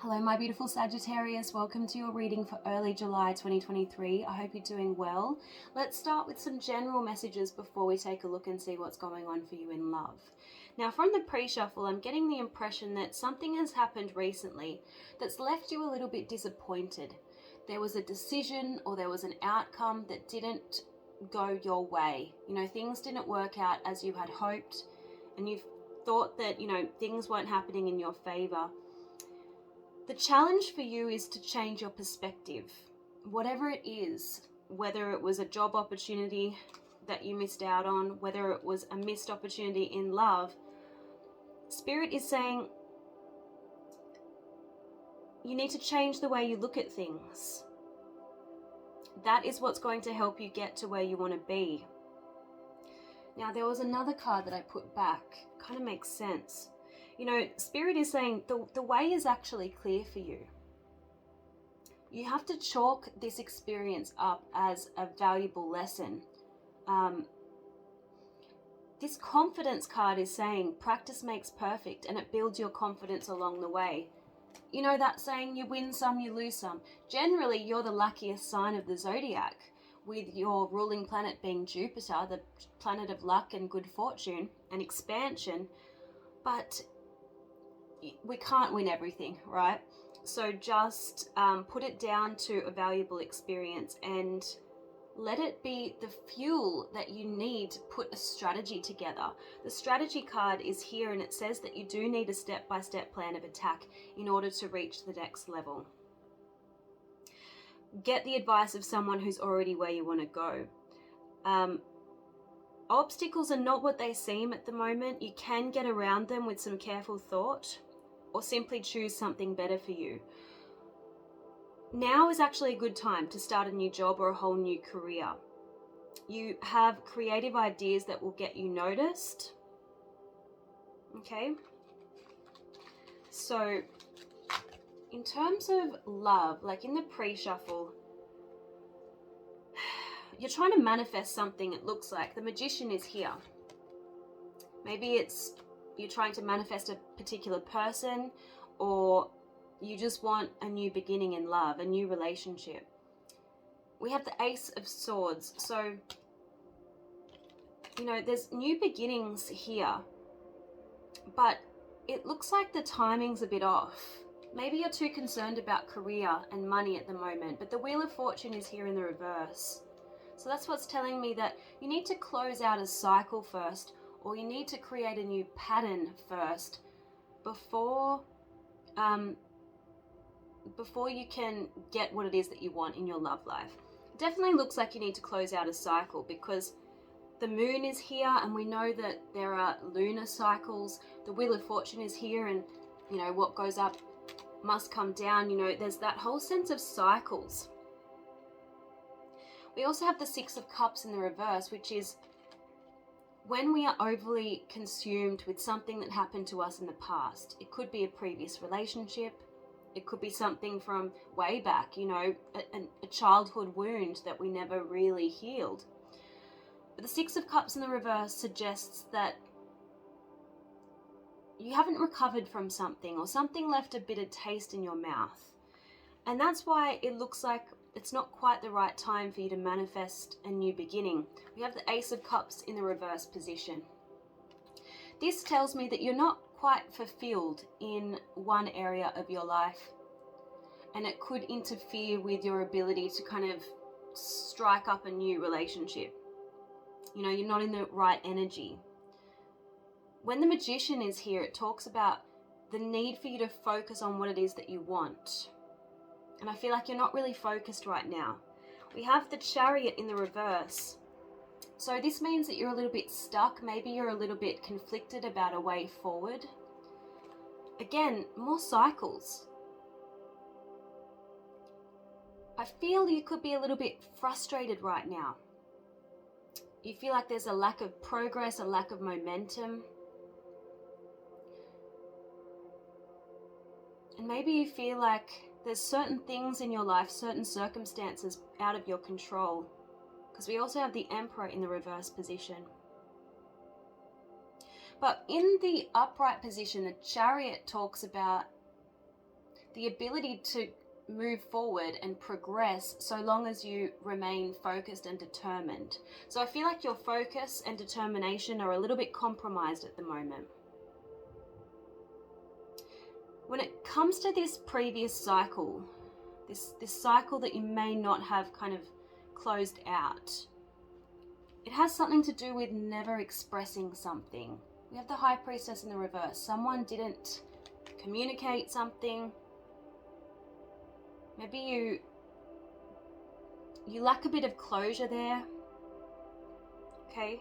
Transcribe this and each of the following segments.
Hello, my beautiful Sagittarius. Welcome to your reading for early July 2023. I hope you're doing well. Let's start with some general messages before we take a look and see what's going on for you in love. Now, from the pre-shuffle, I'm getting the impression that something has happened recently that's left you a little bit disappointed. There was a decision or there was an outcome that didn't go your way. Things didn't work out as you had hoped, and you thought that, things weren't happening in your favor. The challenge for you is to change your perspective, whatever it is, whether it was a job opportunity that you missed out on, whether it was a missed opportunity in love. Spirit is saying you need to change the way you look at things. That is what's going to help you get to where you want to be. Now, there was another card that I put back. Kind of makes sense. Spirit is saying the way is actually clear for you. You have to chalk this experience up as a valuable lesson. This confidence card is saying practice makes perfect, and it builds your confidence along the way. That saying, you win some, you lose some. Generally, you're the luckiest sign of the zodiac, with your ruling planet being Jupiter, the planet of luck and good fortune and expansion. But we can't win everything, right? So just put it down to a valuable experience and let it be the fuel that you need to put a strategy together. The strategy card is here, and it says that you do need a step-by-step plan of attack in order to reach the next level. Get the advice of someone who's already where you want to go. Obstacles are not what they seem at the moment. You can get around them with some careful thought, or simply choose something better for you. Now is actually a good time to start a new job or a whole new career. You have creative ideas that will get you noticed. Okay? So, in terms of love, like in the pre-shuffle, you're trying to manifest something, it looks like. The Magician is here. Maybe you're trying to manifest a particular person, or you just want a new beginning in love, a new relationship. We have the Ace of Swords. So, there's new beginnings here, but it looks like the timing's a bit off. Maybe you're too concerned about career and money at the moment, but the Wheel of Fortune is here in the reverse. So that's what's telling me that you need to close out a cycle first, or you need to create a new pattern first before you can get what it is that you want in your love life. It definitely looks like you need to close out a cycle, because the Moon is here, and we know that there are lunar cycles. The Wheel of Fortune is here, and what goes up must come down. There's that whole sense of cycles. We also have the Six of Cups in the reverse, which is when we are overly consumed with something that happened to us in the past. It could be a previous relationship. It could be something from way back, a childhood wound that we never really healed. But the Six of Cups in the reverse suggests that you haven't recovered from something, or something left a bitter taste in your mouth. And that's why it looks like it's not quite the right time for you to manifest a new beginning. We have the Ace of Cups in the reverse position. This tells me that you're not quite fulfilled in one area of your life, and it could interfere with your ability to kind of strike up a new relationship. You're not in the right energy. When the Magician is here, it talks about the need for you to focus on what it is that you want. And I feel like you're not really focused right now. We have the Chariot in the reverse. So this means that you're a little bit stuck. Maybe you're a little bit conflicted about a way forward. Again, more cycles. I feel you could be a little bit frustrated right now. You feel like there's a lack of progress, a lack of momentum. And maybe you feel like there's certain things in your life, certain circumstances out of your control. Because we also have the Emperor in the reverse position. But in the upright position, the Chariot talks about the ability to move forward and progress so long as you remain focused and determined. So I feel like your focus and determination are a little bit compromised at the moment. When it comes to this previous cycle, this cycle that you may not have kind of closed out, it has something to do with never expressing something. We have the High Priestess in the reverse. Someone didn't communicate something. Maybe you lack a bit of closure there, okay?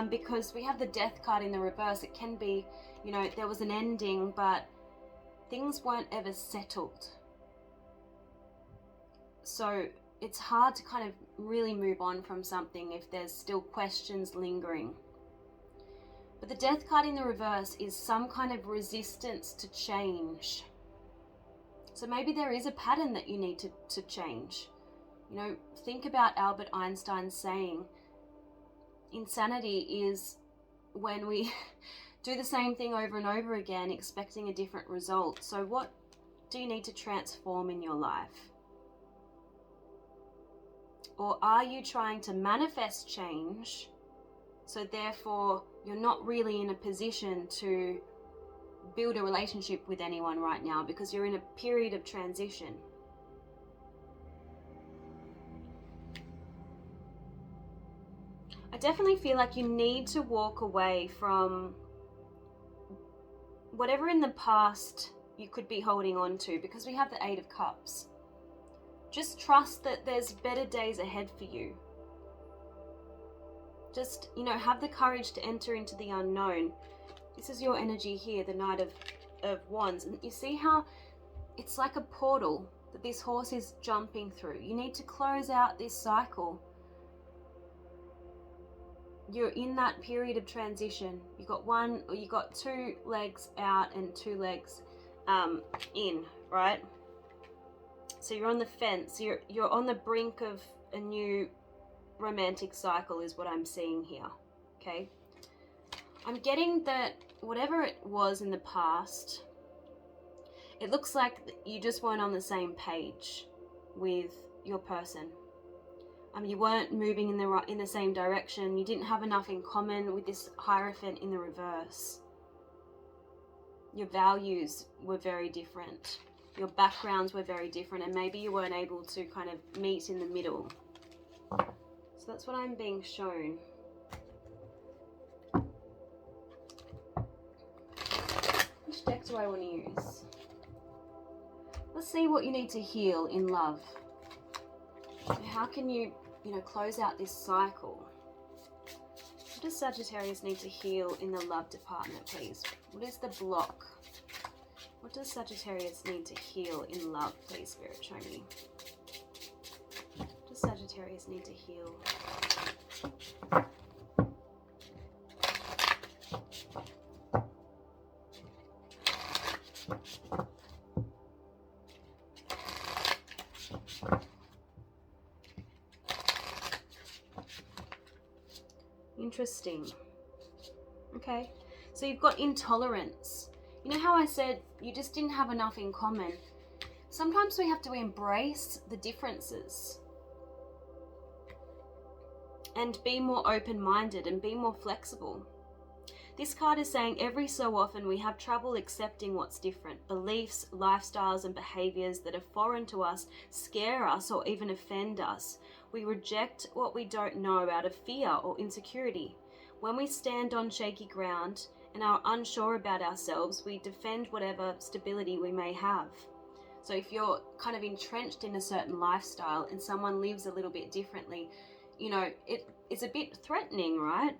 Because we have the Death card in the reverse. It can be, you know, there was an ending, but things weren't ever settled. So it's hard to kind of really move on from something if there's still questions lingering. But the Death card in the reverse is some kind of resistance to change. So maybe there is a pattern that you need to change. You know, think about Albert Einstein saying, insanity is when we do the same thing over and over again, expecting a different result. So what do you need to transform in your life? Or are you trying to manifest change, so therefore you're not really in a position to build a relationship with anyone right now because you're in a period of transition? I definitely feel like you need to walk away from whatever in the past you could be holding on to, because we have the Eight of Cups. Just trust that there's better days ahead for you. Just, you know, have the courage to enter into the unknown. This is your energy here, the Knight of Wands. And you see how it's like a portal that this horse is jumping through. You need to close out this cycle. You're in that period of transition. You got two legs out and two legs in, right? So you're on the fence. You're on the brink of a new romantic cycle is what I'm seeing here, okay? I'm getting that whatever it was in the past, it looks like you just weren't on the same page with your person. You weren't moving in the same direction. You didn't have enough in common with this Hierophant in the reverse. Your values were very different. Your backgrounds were very different, and maybe you weren't able to kind of meet in the middle. So that's what I'm being shown. Which deck do I want to use? Let's see what you need to heal in love. How can you close out this cycle? What does Sagittarius need to heal in the love department, please? What is the block? What does Sagittarius need to heal in love, please, Spirit, show me? What does Sagittarius need to heal? Interesting. Okay, so you've got intolerance. You know how I said you just didn't have enough in common? Sometimes we have to embrace the differences and be more open-minded and be more flexible. This card is saying every so often we have trouble accepting what's different. Beliefs, lifestyles, and behaviors that are foreign to us scare us or even offend us. We reject what we don't know out of fear or insecurity. When we stand on shaky ground and are unsure about ourselves, we defend whatever stability we may have. So if you're kind of entrenched in a certain lifestyle and someone lives a little bit differently, it's a bit threatening, right?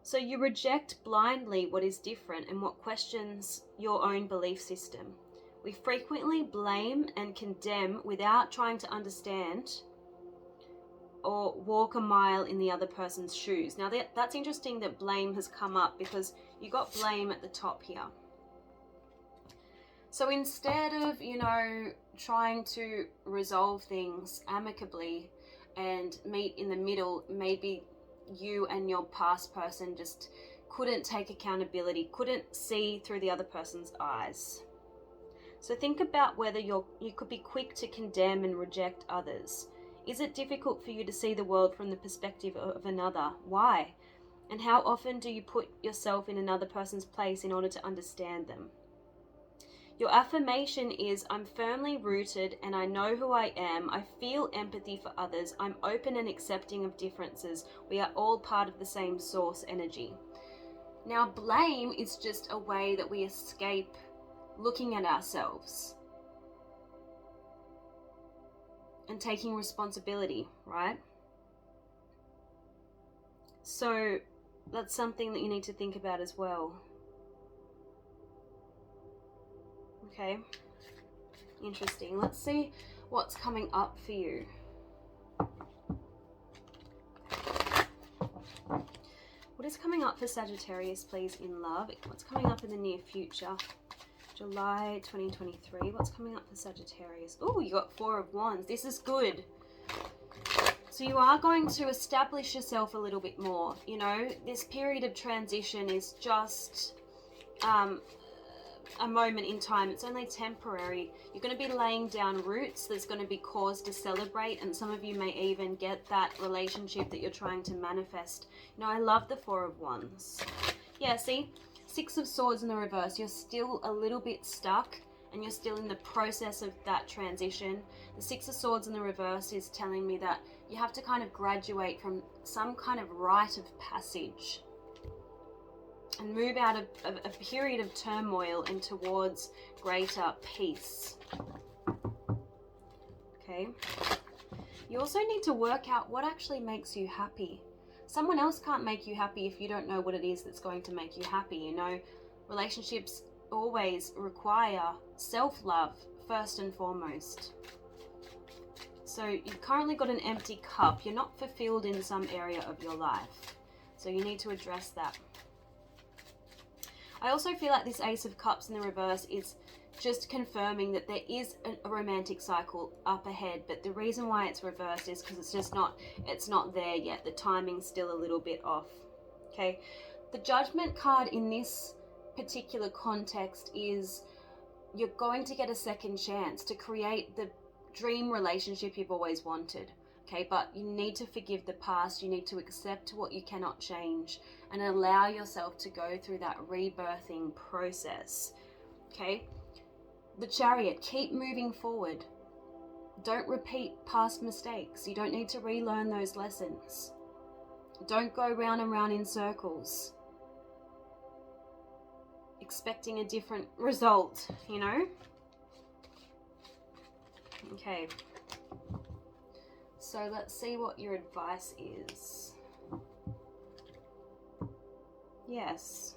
So you reject blindly what is different and what questions your own belief system. We frequently blame and condemn without trying to understand or walk a mile in the other person's shoes. Now that's interesting that blame has come up, because you got blame at the top here. So instead of, trying to resolve things amicably and meet in the middle, maybe you and your past person just couldn't take accountability, couldn't see through the other person's eyes. So think about whether you could be quick to condemn and reject others. Is it difficult for you to see the world from the perspective of another? Why? And how often do you put yourself in another person's place in order to understand them? Your affirmation is, I'm firmly rooted and I know who I am. I feel empathy for others. I'm open and accepting of differences. We are all part of the same source energy. Now, blame is just a way that we escape looking at ourselves and taking responsibility, right? So that's something that you need to think about as well. Okay, interesting. Let's see what's coming up for you. What is coming up for Sagittarius, please, in love? What's coming up in the near future? July 2023. What's coming up for Sagittarius? Oh, you got 4 of Wands. This is good. So you are going to establish yourself a little bit more. You know, this period of transition is just a moment in time. It's only temporary. You're going to be laying down roots. There's going to be cause to celebrate, and some of you may even get that relationship that you're trying to manifest. You know, I love the 4 of Wands. Yeah, see? 6 of Swords in the reverse. You're still a little bit stuck and you're still in the process of that transition. The 6 of Swords in the reverse is telling me that you have to kind of graduate from some kind of rite of passage and move out of a period of turmoil and towards greater peace. Okay. You also need to work out what actually makes you happy. Someone else can't make you happy if you don't know what it is that's going to make you happy. You know, relationships always require self-love first and foremost. So you've currently got an empty cup. You're not fulfilled in some area of your life. So you need to address that. I also feel like this Ace of Cups in the reverse is just confirming that there is a romantic cycle up ahead, but the reason why it's reversed is because it's not there yet. The timing's still a little bit off. Okay, the Judgment card in this particular context is you're going to get a second chance to create the dream relationship you've always wanted. Okay, but you need to forgive the past. You need to accept what you cannot change and allow yourself to go through that rebirthing process. Okay, the Chariot, keep moving forward. Don't repeat past mistakes. You don't need to relearn those lessons. Don't go round and round in circles, expecting a different result, you know? Okay. So let's see what your advice is. Yes.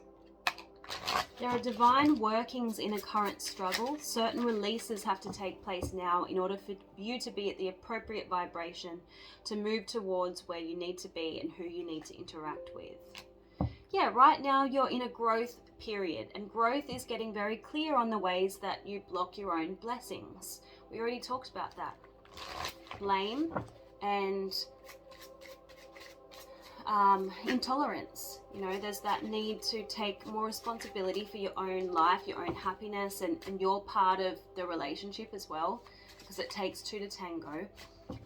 There are divine workings in a current struggle. Certain releases have to take place now in order for you to be at the appropriate vibration to move towards where you need to be and who you need to interact with. Yeah, right now you're in a growth period, and growth is getting very clear on the ways that you block your own blessings. We already talked about that. Blame and intolerance. You know, there's that need to take more responsibility for your own life, your own happiness, and you're part of the relationship as well, because it takes 2 to tango.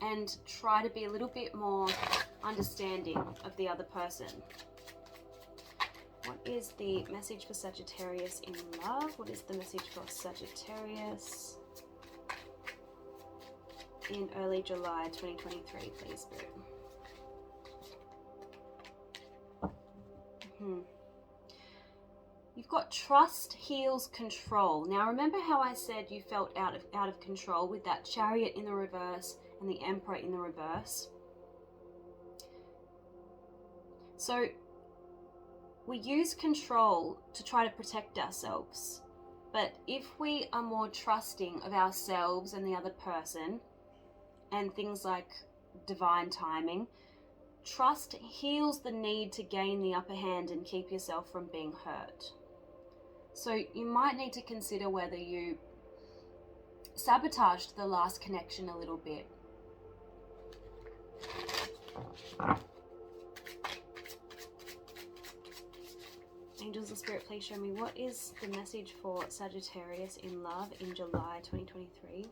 And try to be a little bit more understanding of the other person. What is the message for Sagittarius in love? What is the message for Sagittarius in early July 2023, please, Spirit? You've got trust heals control. Now remember how I said you felt out of control with that Chariot in the reverse and the Emperor in the reverse? So we use control to try to protect ourselves. But if we are more trusting of ourselves and the other person, and things like divine timing, trust heals the need to gain the upper hand and keep yourself from being hurt. So you might need to consider whether you sabotaged the last connection a little bit. Angels of Spirit, please show me what is the message for Sagittarius in love in July 2023.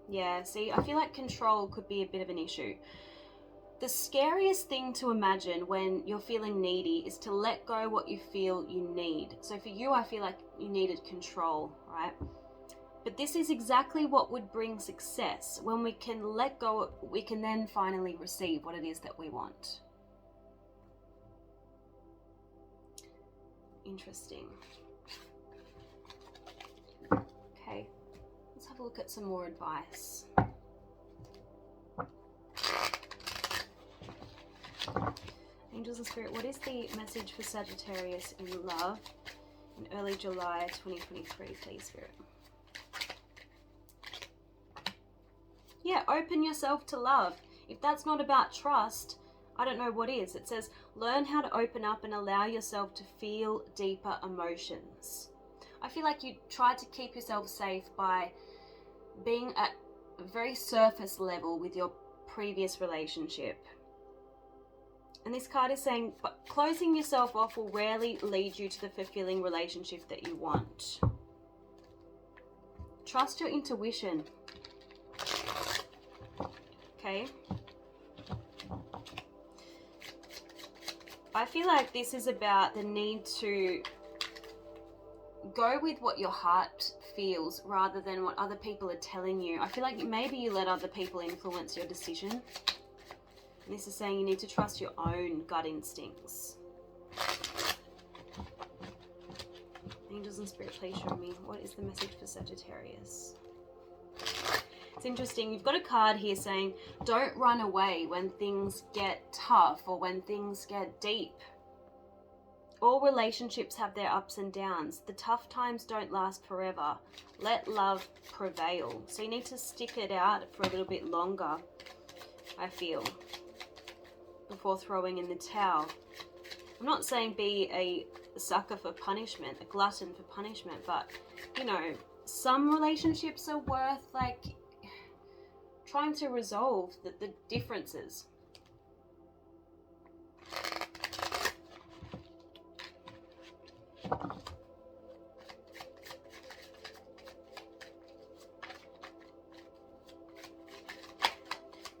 Yeah, see, I feel like control could be a bit of an issue. The scariest thing to imagine when you're feeling needy is to let go what you feel you need. So for you, I feel like you needed control, right? But this is exactly what would bring success. When we can let go, we can then finally receive what it is that we want. Interesting. Okay, let's have a look at some more advice. Angels of Spirit, what is the message for Sagittarius in love in early July 2023, please, Spirit? Yeah, open yourself to love. If that's not about trust, I don't know what is. It says, learn how to open up and allow yourself to feel deeper emotions. I feel like you tried to keep yourself safe by being at a very surface level with your previous relationship. And this card is saying, but closing yourself off will rarely lead you to the fulfilling relationship that you want. Trust your intuition. Okay. I feel like this is about the need to go with what your heart feels rather than what other people are telling you. I feel like maybe you let other people influence your decision. And this is saying you need to trust your own gut instincts. Angels and Spirit, please show me what is the message for Sagittarius. It's interesting, you've got a card here saying don't run away when things get tough or when things get deep. All relationships have their ups and downs. The tough times don't last forever. Let love prevail. So you need to stick it out for a little bit longer, I feel, before throwing in the towel. I'm not saying be a sucker for punishment, a glutton for punishment, but, you know, some relationships are worth, like, trying to resolve the differences.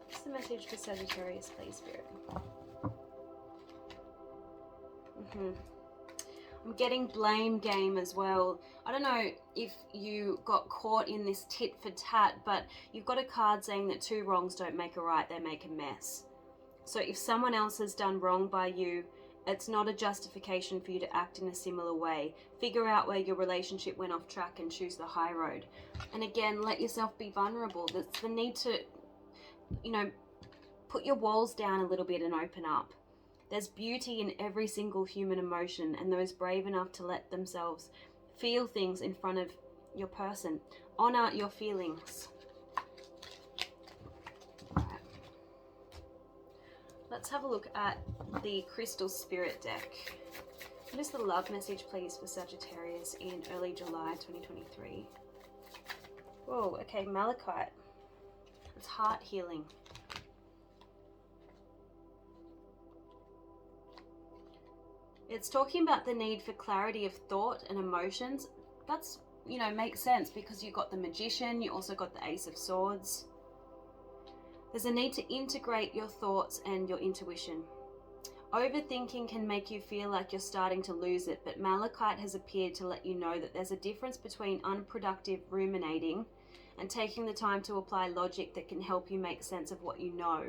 What's the message for Sagittarius, please, Spirit? I'm getting blame game as well. I don't know if you got caught in this tit for tat, but you've got a card saying that two wrongs don't make a right, they make a mess. So if someone else has done wrong by you, it's not a justification for you to act in a similar way. Figure out where your relationship went off track and choose the high road. And again, let yourself be vulnerable. There's the need to, you know, put your walls down a little bit and open up. There's beauty in every single human emotion, and those brave enough to let themselves feel things in front of your person. Honor your feelings. Right. Let's have a look at the Crystal Spirit deck. What is the love message, please, for Sagittarius in early July 2023? Whoa, okay, Malachite. It's heart healing. It's talking about the need for clarity of thought and emotions. That's, you know, makes sense because you got the Magician, you also got the Ace of Swords. There's a need to integrate your thoughts and your intuition. Overthinking can make you feel like you're starting to lose it, but Malachite has appeared to let you know that there's a difference between unproductive ruminating and taking the time to apply logic that can help you make sense of what you know.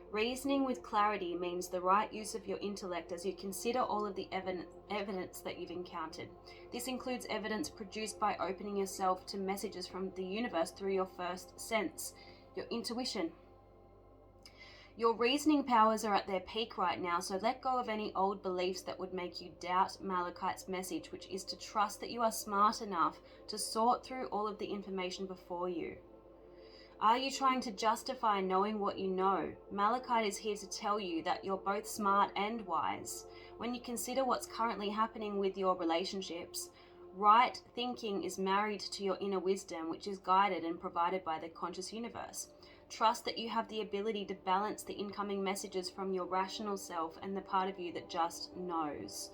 Reasoning with clarity means the right use of your intellect as you consider all of the evidence that you've encountered. This includes evidence produced by opening yourself to messages from the universe through your first sense, your intuition. Your reasoning powers are at their peak right now, so let go of any old beliefs that would make you doubt Malachite's message, which is to trust that you are smart enough to sort through all of the information before you. Are you trying to justify knowing what you know? Malachite is here to tell you that you're both smart and wise. When you consider what's currently happening with your relationships, right thinking is married to your inner wisdom, which is guided and provided by the conscious universe. Trust that you have the ability to balance the incoming messages from your rational self and the part of you that just knows.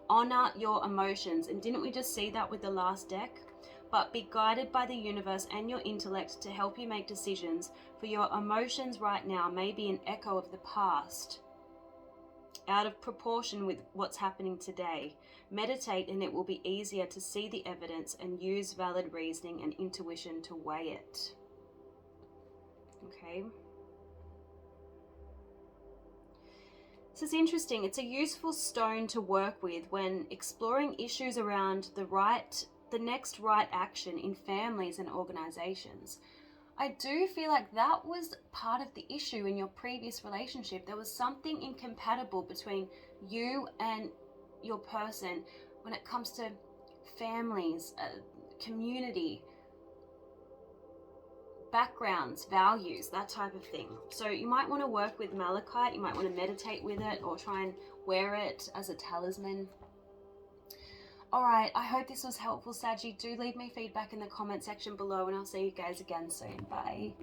Honor your emotions. And didn't we just see that with the last deck? But be guided by the universe and your intellect to help you make decisions, for your emotions right now may be an echo of the past, out of proportion with what's happening today. Meditate and it will be easier to see the evidence and use valid reasoning and intuition to weigh it. Okay. This is interesting. It's a useful stone to work with when exploring issues around the next right action in families and organizations. I do feel like that was part of the issue in your previous relationship. There was something incompatible between you and your person when it comes to families, community, backgrounds, values, that type of thing. So you might want to work with malachite, you might want to meditate with it or try and wear it as a talisman. Alright, I hope this was helpful, Saggy. Do leave me feedback in the comment section below and I'll see you guys again soon. Bye.